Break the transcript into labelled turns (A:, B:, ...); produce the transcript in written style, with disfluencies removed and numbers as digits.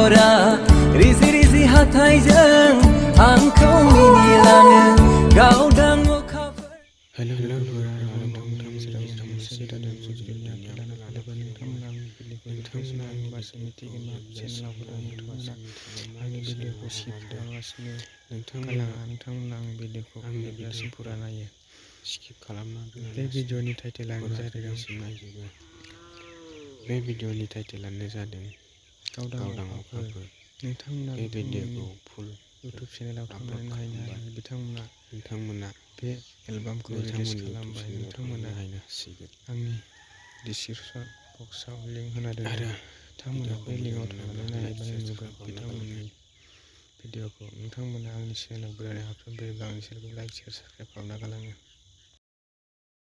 A: महरा रिजि रिजि हाथाइजों आंखौ मिनिलाङो गावदां अखाफोर
B: हेलो नोंथांमोना आंनि भिडिअखौ जोबजासिम फुरा नायो स्किप खालामना बे भिडिअनि टाइटेलानो जादों बे भिडिअनि टाइटेलानो जादों गावदां अखाफोर। नोंथांमोना बे भिडिअखौ फुल इउटुब चेनेलाव थांनानै नायनो हायो। नोंथांमोना बे एलबामखौ रिलिज खालामबाय। नोंथांमोना आंनि डिसक्रिपसन बक्सआव लिंक होना दोनदों आरो नोंथांमोना बे लिंकआव थांनानै नायोब्ला नुगोन बिथांमोननि भिडिअखौ। नोंथांमोना आंनि चेनेलाव बेरायनो हाबसोमबाय आंनि चेनेलखौ लाइक शेयार साबस्क्राइब खालामना गालाङो।